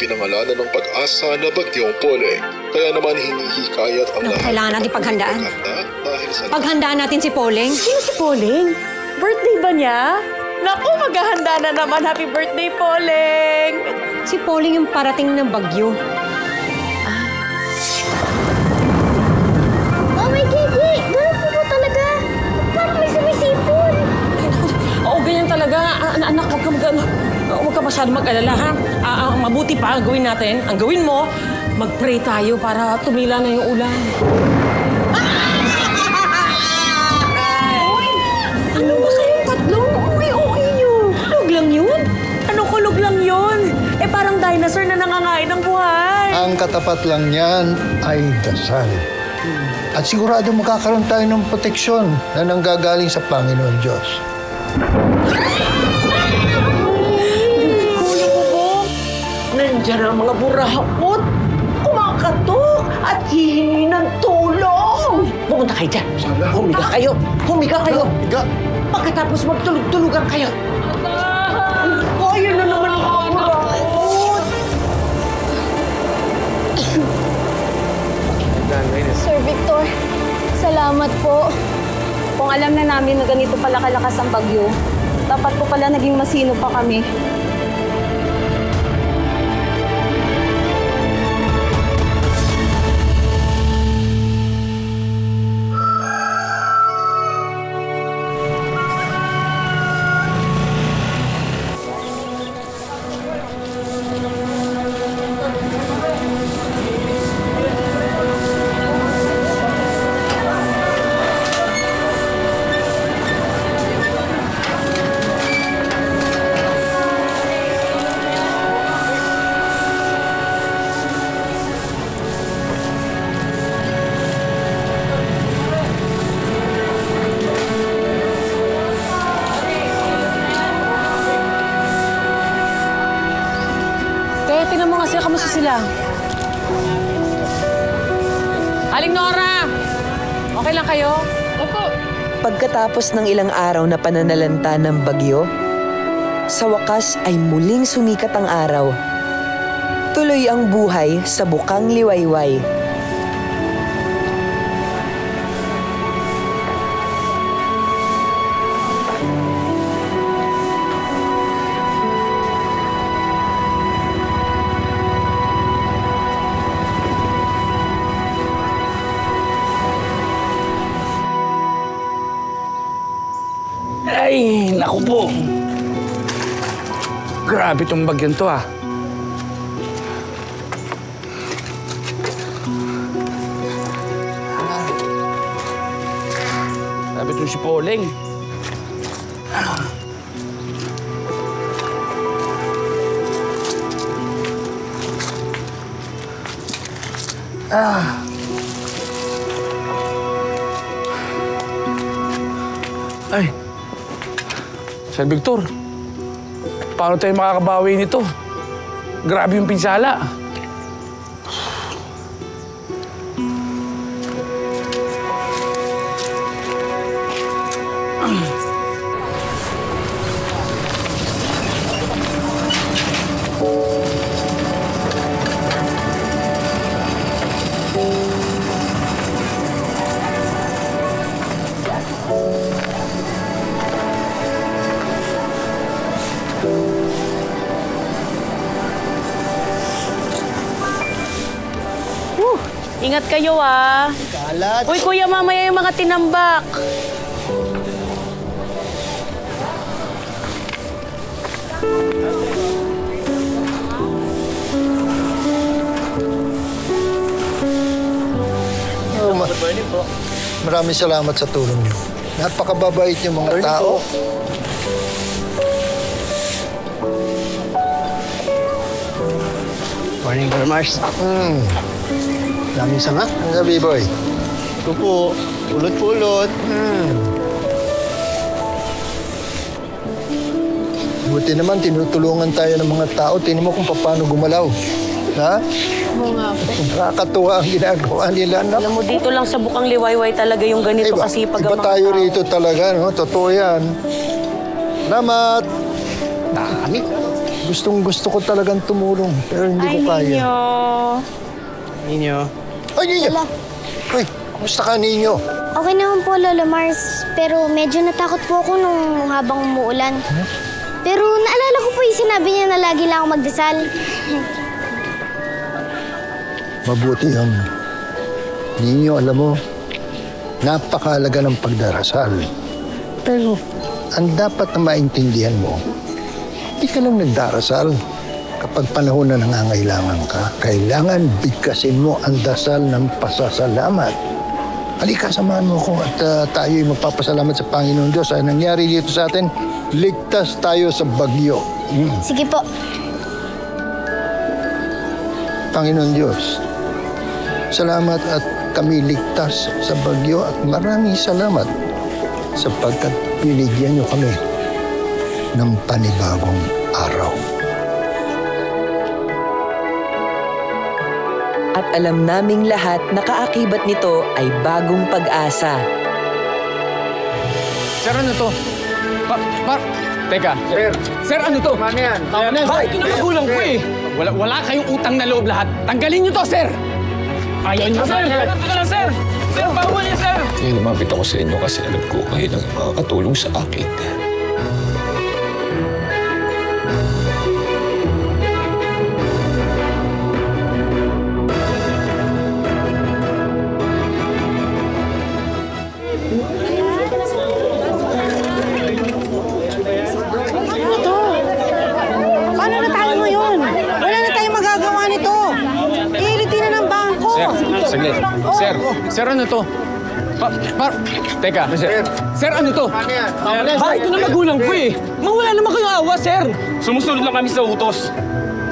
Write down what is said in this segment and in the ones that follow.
pinangalanan ng pag-asa na Bagyong Poling. Kaya naman hinihikayat ang lahat. Kailangan natin paghandaan. Dahil sa Paghandaan natin si Poling. Sino si Poling? Birthday ba niya? Naku, maghahanda na naman. Happy birthday, Poling! Si Poling yung parating ng bagyo. Oh, may Gigi! Ganun po talaga. Parang may sumisipon. Oo, ganyan talaga. Anak, huwag ka masyado mag-alala, ha? Mabuti pa ang gawin natin. Ang gawin mo, mag-pray tayo para tumila na yung ulan. Ano ba kayong tatlong? Uy, nyo. Kulog lang yun? Ano kulog lang yun? Eh, parang dinosaur na nangangain ng buhay. Ang katapat lang niyan ay dasal. At sigurado makakaroon tayo ng proteksyon na nanggagaling sa Panginoon Diyos. Nandiyan ang mga burahapot, kumakatok at hihingi ng tulong. Pumunta kayo dyan. Humiga kayo. Humiga kayo. Higa! Pagkatapos magtulog-tulugan kayo. Oh, yun na naman ang mga burahapot. Sir Victor, salamat po. Kung alam na namin na ganito pala kalakas ang bagyo, dapat po pala naging masino pa kami. Tingnan mo nga sila, kamusta sila? Aling Nora! Okay lang kayo? Opo. Pagkatapos ng ilang araw na pananalanta ng bagyo, sa wakas ay muling sumikat ang araw. Tuloy ang buhay sa bukang liwayway. Ay, naku po. Grabe itong bagyan to, ah. Grabe itong si Poling. Ay. Sir Victor, paano tayo makakabawi nito? Grabe yung pinsala. Ingat kayo, ah. Kalat! Uy, kuya, mamaya yung mga tinambak. Maraming salamat sa tulong niyo. Napakababait yung mga tao. Morning, Brother Mars. Daming sanga. Ang gabi, boy. Ito po, pulot-pulot. Buti naman, tinutulungan tayo ng mga tao. Tingnan mo kung paano gumalaw. Ha? Oo nga po. Nakakatuwa ang ginagawa nila. Alam mo, dito lang sa bukang liwayway talaga yung ganito kasi pag iba tayo rito talaga, no? Totoo yan. Salamat. Dami. Gustong-gusto ko talagang tumulong, pero hindi ko kaya. Ninyo. Ay, Ninyo! Uy, kumusta ka, Ninyo? Okay naman po, Lolo Mars. Pero medyo natakot po ako nung habang umuulan. Pero naalala ko po yung sinabi niya na lagi lang ako magdasal. Mabuti yun. Ninyo, alam mo, napakahalaga ng pagdarasal. Pero ang dapat na maintindihan mo, hindi ka lang nagdarasal kapag panahon na nangangailangan ka. Kailangan bigkasin mo ang dasal ng pasasalamat. Halika, samahan mo ko at tayo'y magpapasalamat sa Panginoon Diyos. Ay nangyari dito sa atin, ligtas tayo sa bagyo. Sige po. Panginoon Diyos, salamat at kami ligtas sa bagyo at maraming salamat sapagkat binigyan niyo kami ng panibagong araw. At alam naming lahat na kaakibat nito ay bagong pag-asa. Sir, ano to? Teka. Sir, ano to? Ano yan? Bakit ito na magulang ko eh? Wala kayong utang na loob lahat. Tanggalin niyo to, sir! Ayaw niyo, sir! Teka lang, sir! Sir, bawal niya, sir! Kaya lumapit ako sa inyo kasi alam ko kayo lang makakatulong sa akin. Paano na tayo ngayon? Wala na tayong magagawa nito. Iilitin na ng bangko. Sir, saglit. Sir, ano to? Teka, sir, ano to? Bakit ito na magulang ko eh? Mawala naman kayong awa, sir! Sumusunod lang kami sa utos.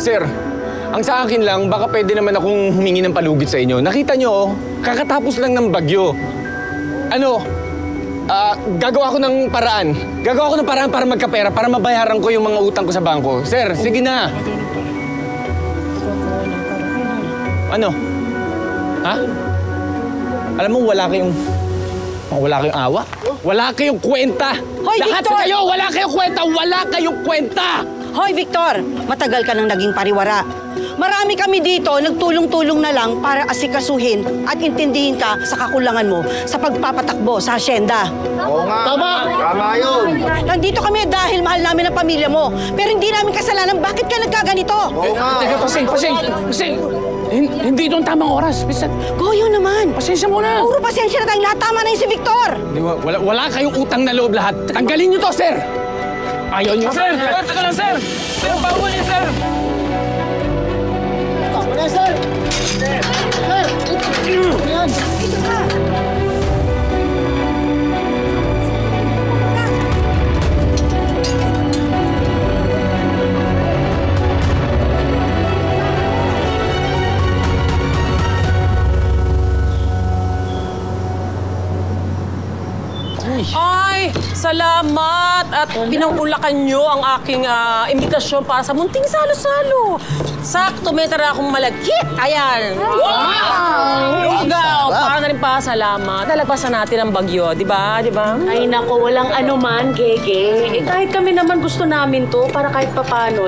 Sir, ang sa akin lang, baka pwede naman akong humingi ng palugit sa inyo. Nakita nyo, kakatapos lang ng bagyo. Gagawa ko ng paraan. Gagawa ko ng paraan para magkapera, para mabayaran ko yung mga utang ko sa bangko. Sir, sige na. Ano? Ha? Alam mo, wala kayong awa. Wala kayong kwenta. Hoy, Lahat Victor! kayo, wala kayong kwenta. Wala kayong kwenta. Hoy, Victor! Matagal ka nang naging pariwara. Marami kami dito, nagtulong-tulong na lang para asikasuhin at intindihin ka sa kakulangan mo sa pagpapatakbo sa asyenda. Oo nga. Tama yun. Nandito kami dahil mahal namin ang pamilya mo. Pero hindi namin kasalanan bakit ka nagkaganito. Oo nga. Teka, paseng. Hindi ito ang tamang oras. Goyo naman. Pasensya mo na. Puro pasensya na tayong lahat. Tama na yun si Victor. Wala kayong utang na loob lahat. Tanggalin niyo to, sir! Ayaw niyo, sir! Teka lang, sir! Sir, bawal niyo, sir! Tama na, sir! Ay, salamat at pinangulakan nyo ang aking imbitasyon para sa munting salo-salo. Sakto, may tara akong malagkit. Ayan. Wow! Lugaw! Para na rin pa, salamat. Nalagpasan natin ang bagyo, di ba? Di ba? Ay nako, walang anuman, Gege. Kahit kami naman gusto namin to para kahit papano,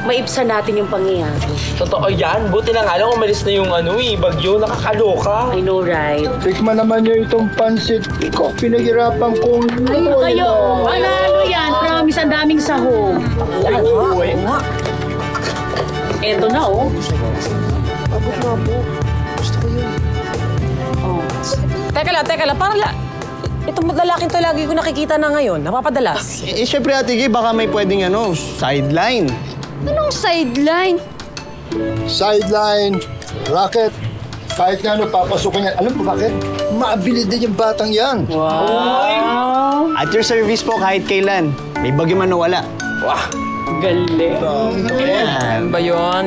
maibsan natin yung pangyayari. Totoo yan. Buti na nga lang umalis na yung bagyo. Nakakaloka. I know, right? Tikman naman niyo itong pansit ko. Pinaghirapan kong... Ay, kayo, manalo yan. Promise, ang daming sahog. Eto na, oh. Abot nga po. Gusto ko yun. Teka lang. Parang itong lalaking to lagi ko nakikita na ngayon. Napapadalas. Siyempre, Ate Gay, baka may pwedeng sideline. Anong sideline? Sideline, racket, kahit na papasukin yan. Alam mo bakit? Maabilid din yung batang yan. Wow! At your service po kahit kailan. May bagyo man o wala. Wah! Galing. Ganun ba yun?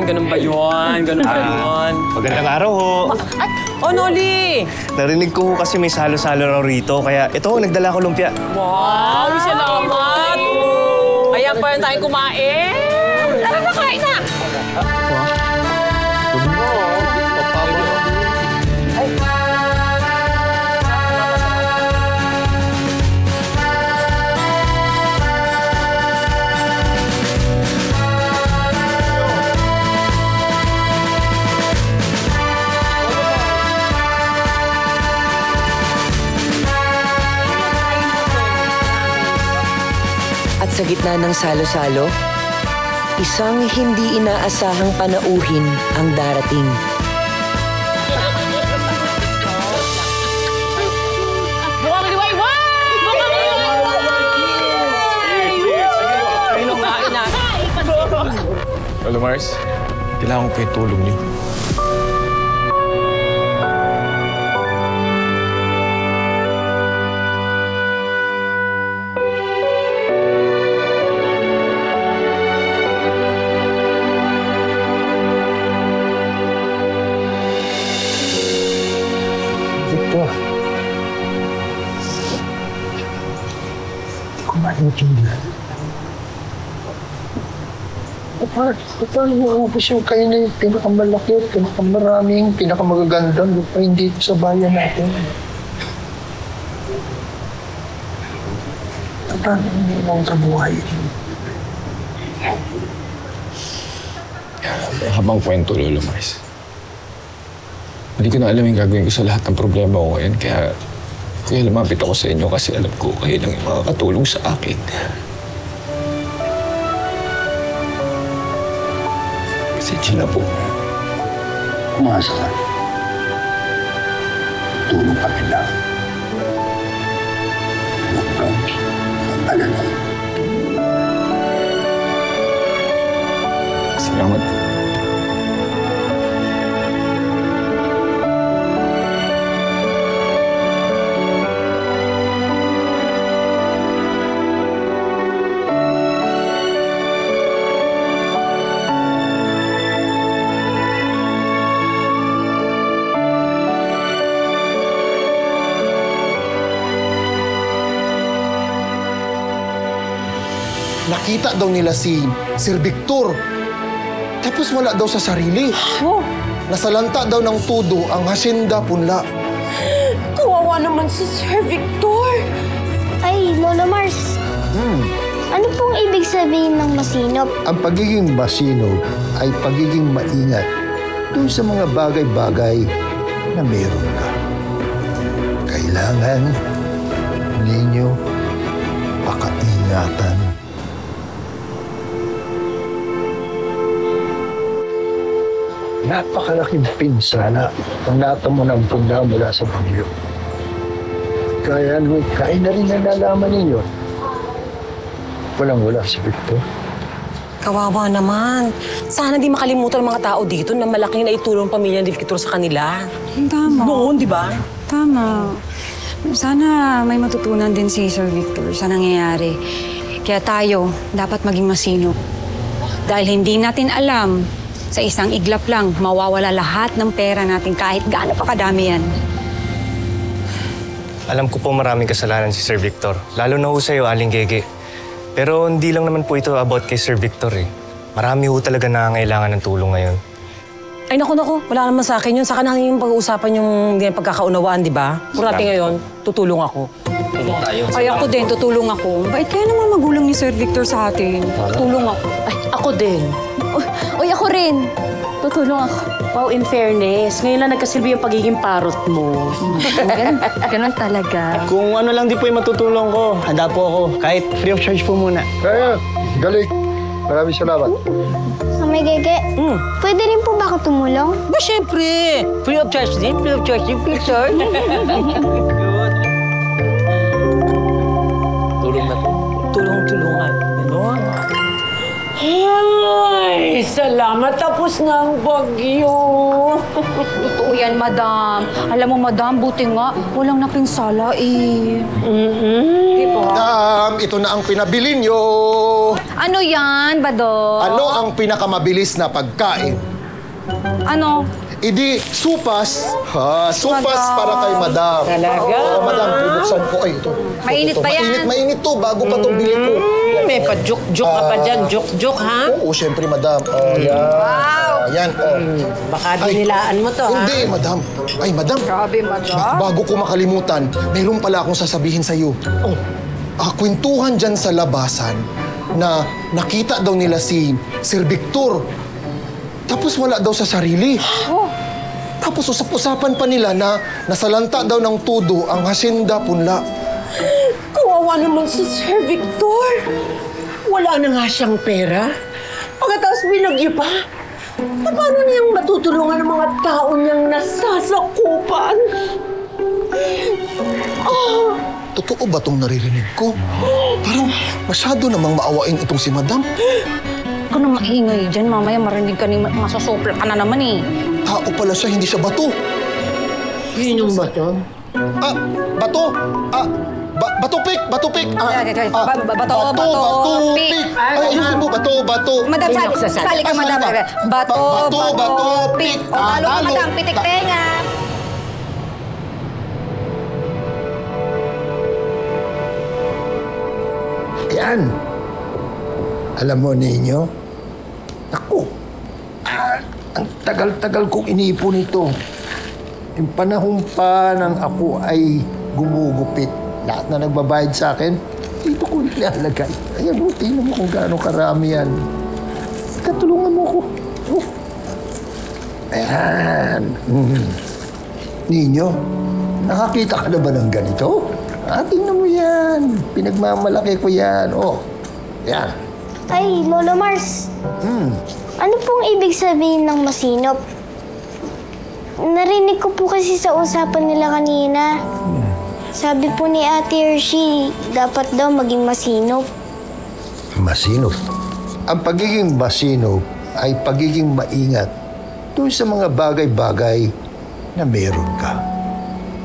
Magandang araw ho. Ay, Noli! Narinig ko kasi may salo-salo raw rito, kaya ito, nagdala ko lumpia. Wow, salamat! Ayan pa rin tayong kumain. Tara na, kain na! gitna ng salo-salo, isang hindi inaasahang panauhin ang darating. Mukhang liwayway! Mukhang liwayway! Ayun ang kain natin. Lolo Mars, kailangan ko yung tulong niyo. Victor, hindi ko maintindihan. Paano maubos yung kayo na yung pinakamalaki at pinakamaraming, pinakamagagandang lupain dito sa bayan natin? Paano mo sa buhay? Habang kwento, Lolo Mars. Hindi ko na alam yung gagawin ko sa lahat ng problema ko ngayon. Kaya lumapit ako sa inyo kasi alam ko kayo lang yung makakatulong sa akin. Pasensya na po. Kumasa ka. Tulong kami lang. Huwag kang alala. Salamat. Nakita daw nila si Sir Victor. Tapos wala daw sa sarili. Oh, Nasalanta daw ng tudo ang hasyenda punla. kawawa naman si Sir Victor. Ay, Lola Mars. Ano pong ibig sabihin ng masinop? Ang pagiging masinop ay pagiging maingat dun sa mga bagay-bagay na meron ka. Kailangan ninyo pakaingatan. Napakalaking pinsala ang natamo ng punla mula sa bagyo. Kaya na rin nalalaman ninyo. Walang-wala si Victor. Kawawa naman. Sana di makalimutan ng mga tao dito na malaking naitulong pamilya ni Victor sa kanila. Tama. Noon, di ba? Tama. Sana may matutunan din si Sir Victor sa nangyayari. Kaya tayo, dapat maging masinop. Dahil hindi natin alam, sa isang iglap lang, mawawala lahat ng pera natin kahit gaano pa kadami yan. Alam ko po maraming kasalanan si Sir Victor. Lalo na ho sa'yo, Aling Gege. Pero hindi lang naman po ito about kay Sir Victor eh. Marami ho talaga nangangailangan ng tulong ngayon. Ay, naku. Wala naman sa akin yun. Saka na yung pag-uusapan yung pagkakaunawaan, di ba? Kurati ngayon, tutulong ako. Ay, ako din, tutulong ako. Bait kaya naman magulang ni Sir Victor sa atin. Tutulong ako. Ay, ako din. Uy, ako rin. Tutulong ako. Wow, in fairness, ngayon lang nagkasilbi yung pagiging parot mo. Ganun talaga. Kung ano lang di po yung matutulong ko, handa po ako. Kahit free of charge po muna. Kaya, galing. Maraming salamat. May Gege, pwede rin po ba ako tumulong? Ba, syempre. Free of charge din. Free of charge din. Free of charge. Tulong na po. Tulong-tulungan. Ganon. Ay, salamat. Tapos na ang bagyo. Totoo yan, madam. Alam mo, madam, buti nga, walang napinsala eh. Diba? Madam, ito na ang pinabili nyo. Ano yan, Badong? Ano ang pinakamabilis na pagkain? Ano? Idi, supas. Ha, supas para kay madam. Talaga? Madam, bubuksan ko. Ay, ito. Mainit Ito, pa yan? Mainit to. Bago pa itong bili ko. May pa-juk-juk ka pa dyan. Juk-juk, ha? Oo, syempre, madam. Yan. Wow! Yan. Baka dinilaan mo to, ha? Hindi, madam. Ay, madam. Grabe, madam. Bago ko makalimutan, mayroon pala akong sasabihin sa'yo. Kwentuhan dyan sa labasan na nakita daw nila si Sir Victor. Tapos wala daw sa sarili. Tapos usap-usapan pa nila na nasalanta daw ng tudo ang hasyenda punla. Kawawa naman si Sir Victor. wala na nga siyang pera. Pagkatapos binagyo pa. Paano niyang matutulungan ang mga tao niyang nasasakupan? Totoo ba itong naririnig ko? Parang masyado namang maawain itong si Madam. Huwag ka na maingay dyan. Mamaya marinig ka ni masasopla ka na naman eh. Tao pala siya, hindi siya bato. Yun yung bato? Bato? Batupik! Batupik! Batupik! Ay, ayusin mo, bato. Madam, sali ka, madam. Batupik! O, talo ka, madam. Pitik tenga. Yan. Alam mo ninyo, ako, ang tagal-tagal kong inipon ito. Yung panahon pa nang ako ay gumugupit, lahat na nagbabayad sa akin, dito ko nilalagay. Ayan, tingnan mo kung gaano karami yan. Katulungan mo ko. Ayan. Ninyo, nakakita ka na ba ng ganito? Tingnan mo yan. Pinagmamalaki ko yan. Yan. Ay, Lolo Mars. Ano pong ibig sabihin ng masinop? Narinig ko po kasi sa usapan nila kanina. Sabi po ni Ate Hershey, dapat daw maging masinop. Masinop? Ang pagiging masinop ay pagiging maingat doon sa mga bagay-bagay na meron ka.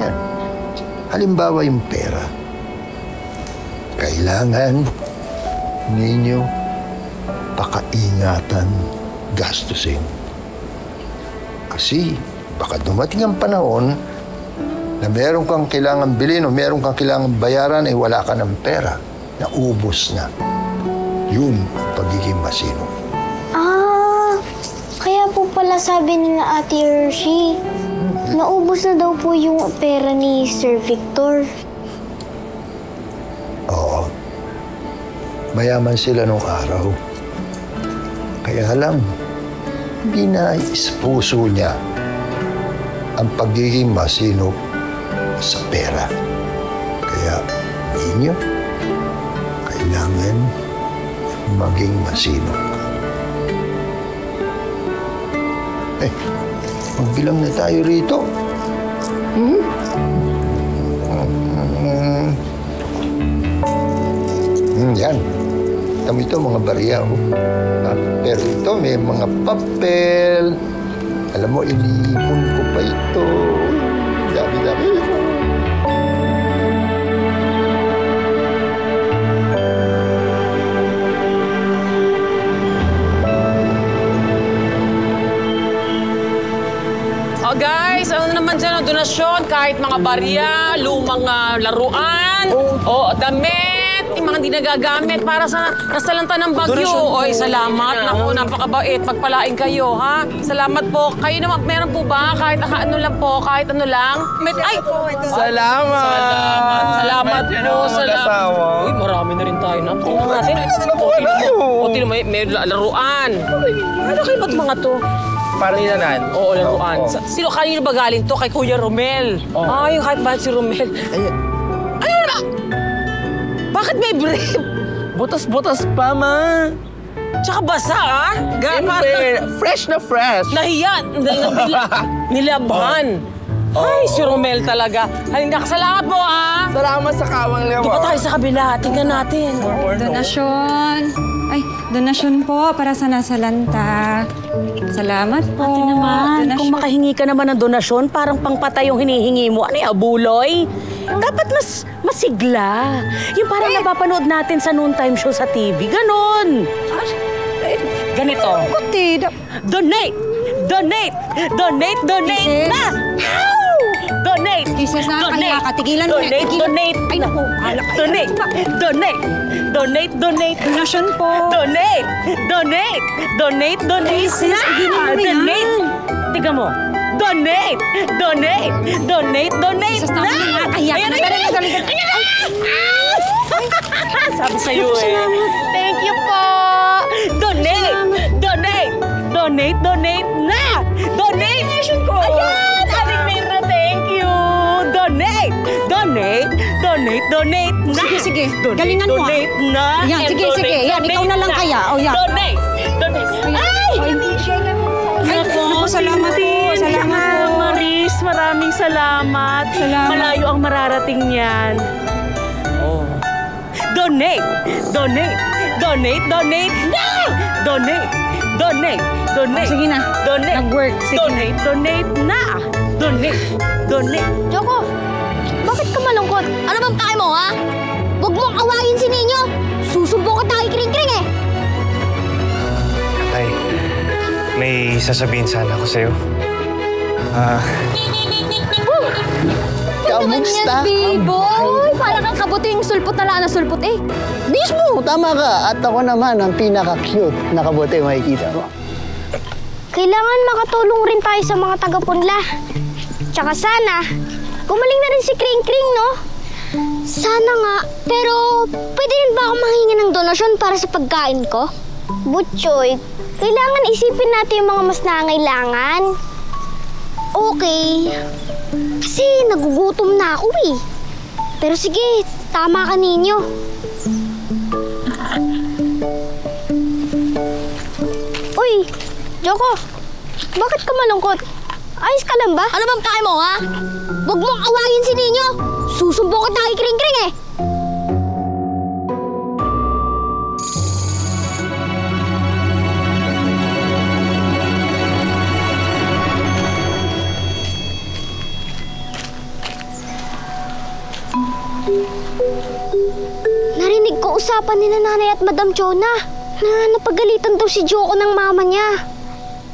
Yan. Halimbawa yung pera. Kailangan ninyo pakaingatan, gastusin. Kasi baka dumating ang panahon na meron kang kailangan bilhin o meron kang kailangan bayaran ay wala ka ng pera. Naubos na. Yun ang pagiging masinop. Kaya po pala sabi ni na Ate Hershey, naubos na daw po yung pera ni Sir Victor. Oo. Mayaman sila nung araw. Kaya lang, hindi nais puso niya ang pagiging masinop sa pera. Kaya ninyo, kailangan maging masinop ka. Magbilang na tayo rito. Yan. Tama ito, mga barya. Pero ito, may mga papel. Alam mo, inipon ko pa ito. Dami-dami. Guys, ano naman dyan ang donasyon? Kahit mga barya, lumang laruan, damit, yung mga hindi nagagamit para sa nasalanta ng bagyo. Oy, salamat. Naku, napakabait. Pagpalain kayo, ha? Salamat po. Kayo naman, meron po ba? Kahit ano lang po, kahit ano lang? Ay! Salamat! Salamat po. Salamat. Uy, marami na rin tayo na. Tingnan natin. O, tingnan mo, may laruan. Ano kayo ba't mga to? Parang inanan. Oo, laruan. Sino, kanino ba galing to? Kay Kuya Romel. Yung kahit ba si Romel. Ayun na! Bakit may brief? Butas-butas pa, ma. Tsaka basa, ha? Fresh na fresh. Nahiya. Nilabhan. Ay, si Romel talaga. Ay, nakasalamat po, ha? Salamat sa kawang lewa. Di ba tayo sa kabila? Tingnan natin. Donasyon. Ay, donasyon po para sa nasalanta. Salamat po. Ate naman, donasyon. kung makahingi ka naman ng donasyon, parang pangpatay yung hinihingi mo. Ano yung abuloy? Dapat mas masigla. Yung parang napapanood natin sa noontime show sa TV. Ganon. Ganito. Donate! Donate! Donate! Donate! Na! Ow! Donate! Kisses na, kaya katigilan mo. Donate! Donate! Ay, naku. Donate! Donate! Donate! Donate! Donasyon po. Donate! Donate! Donate! Donate! Sis, tigilan mo yan. Donate! Tiga mo. Donate! Donate! Donate! Donate! Kisses na, kaya Ayan na! Ayan na! Sabi sa'yo Thank you po! Donate! Donate! Donate! Donate na! Donate! Ayan! Aling Mirna, thank you! Donate! Donate! Donate! Donate na! Sige. Donate, Galingan mo. donate na! Yan, and sige. donate, Yan, ikaw na lang donate kaya. O, yan. Donate! Ay! Naku, salamat po. Salamat po. Maris, maraming salamat. Malayo ang mararating niyan. Oh. Donate! Donate! Donate! Donate! No! Donate! Donate! Donate! Sige na. Donate! Nag-work. Sige Donate! Donate na! Donate! Donate! Choco, bakit ka malungkot? Ano bang pake mo, ha? Huwag mong awayin si Ninyo. Susumbong ka tayo kring-kring eh. Kakay, may sasabihin sana ako sa'yo. Kamusta? Biboy! Para kang kabuting sulpot na lang na sulpot eh. Mismo, tama ka. At ako naman ang pinaka-cute na kabuti makikita mo. Kailangan makatulong rin tayo sa mga taga-punla. Tsaka sana, gumaling na rin si Kring Kring, no? Sana nga, pero pwede rin ba ako manghingi ng donasyon para sa pagkain ko? Butchoy, kailangan isipin natin yung mga mas nangailangan. Okay. Kasi nagugutom na ako eh. Pero sige, tama ka ninyo. Uy, Joko, bakit ka malungkot? Ayos ka lang ba? Ano bang pake mo, ha? Huwag mong awayin si Ninyo. Susumbong ka tayo kring-kring eh. Narinig ko usapan ni Nanay at Madam Chona na napagalitan daw si Joko ng mama niya.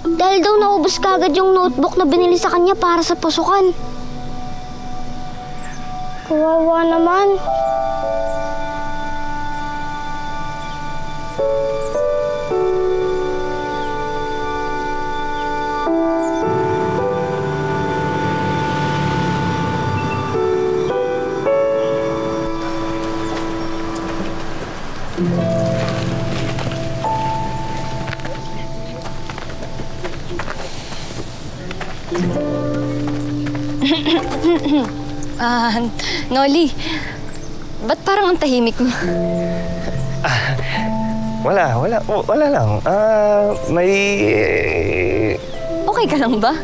Dahil daw naubos kagad yung notebook na binili sa kanya para sa pasukan. Kawawa naman. Noli, ba't parang ang tahimik mo? Wala lang. Okay ka lang ba?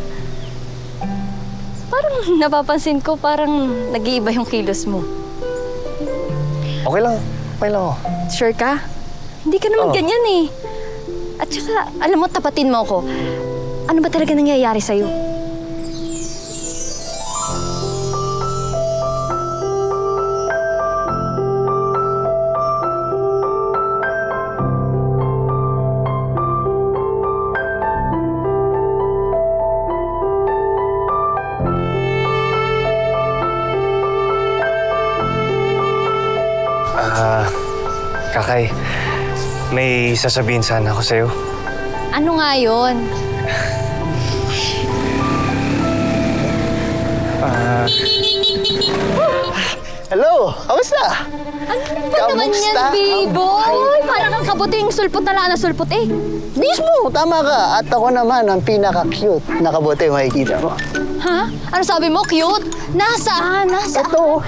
Parang napapansin ko, parang nag-iiba yung kilos mo. Okay lang ako. Sure ka? Hindi ka naman ganyan eh. At saka, alam mo, tapatin mo ako. Ano ba talaga nangyayari sa'yo? Kakay, may sasabihin sana ako sa'yo. Ano nga yun? Hello, kamusta? Ano ba naman yan, Biboy? Parang kang kabuting sulpot na lang na sulpot eh. Mismo, tama ka. At ako naman ang pinaka-cute na kabuti makikita mo. Ha? Ano sabi mo? Cute? Nasaan? Ito.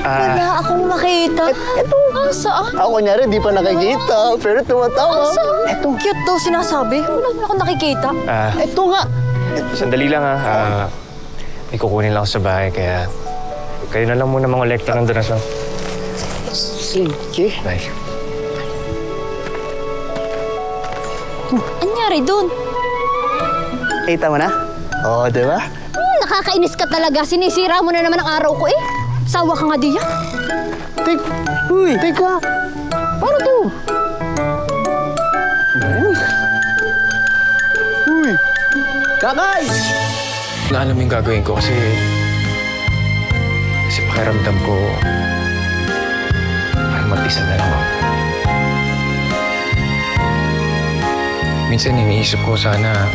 Wala akong makita. Ito. Saan? Ako niya rin, di pa nakikita. Pero tumatawa. Saan? Ito. Cute daw sinasabi. Wala naman akong nakikita. Ito nga. Sandali lang may kukunin lang ako sa bahay, kaya kayo na lang muna mangolekta ng donasyon. Sige. Bye. Anyari dun? Kita mo na? Oo, di ba? Nakakainis ka talaga. Sinisira mo na naman ang araw ko eh. Sawa ka nga diyan. Teka. Paano to? Uy! Kakay! Alam mo yung gagawin ko kasi pakiramdam ko parang mag-isa na lang ako. Minsan iniisip ko sana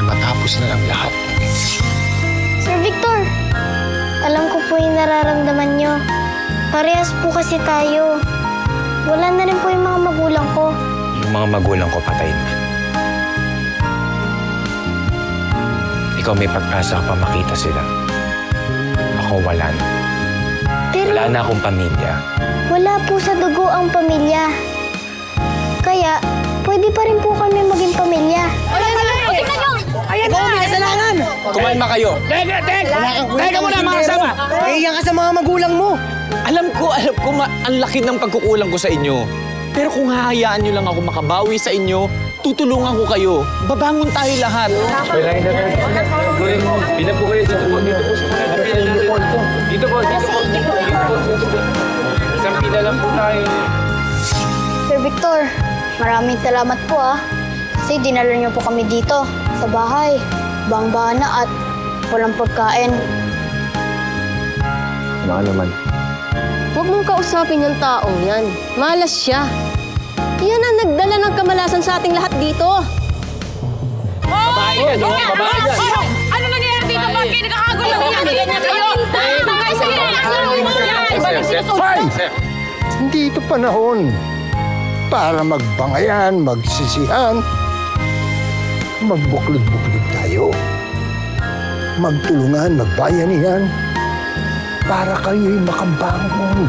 matapos na lang lahat. Sir Victor, alam ko po yung nararamdaman nyo. Parehas po kasi tayo. Wala na rin po yung mga magulang ko. Yung mga magulang ko patay na. Ikaw may pag-asa pa makita sila. nakawalan. Pero Wala na akong pamilya. wala po sa dugo ang pamilya. Kaya, pwede pa rin po kami maging pamilya. Tingnan nyo! Ayan na! May kasalanan! Kumalma kayo. Teka muna mga kasama. Iyan ka sa mga magulang mo. Alam ko, ang laki ng pagkukulang ko sa inyo. Pero kung hahayaan nyo lang ako makabawi sa inyo, tutulungan ko kayo. Babangon tayo lahat. Pila po kayo dito po. Dito po. Isang pila lang po tayo. Sir Victor, maraming salamat po kasi dinala niyo po kami dito sa bahay. Bang-bana at walang pagkain. Ano naman? Huwag mong kausapin yung taong yan. Malas siya. Yan ang nagdala ng kamalasan sa ating lahat dito. Babae yan, no? Babae yan. Ano nangyayari dito? Bakit kayo nagkakagulo? Ganyan kayo! Hindi ito panahon para magbangayan, magsisihan. Magbuklod-buklod tayo. Magtulungan, magbayanihan para kayo'y makabangon.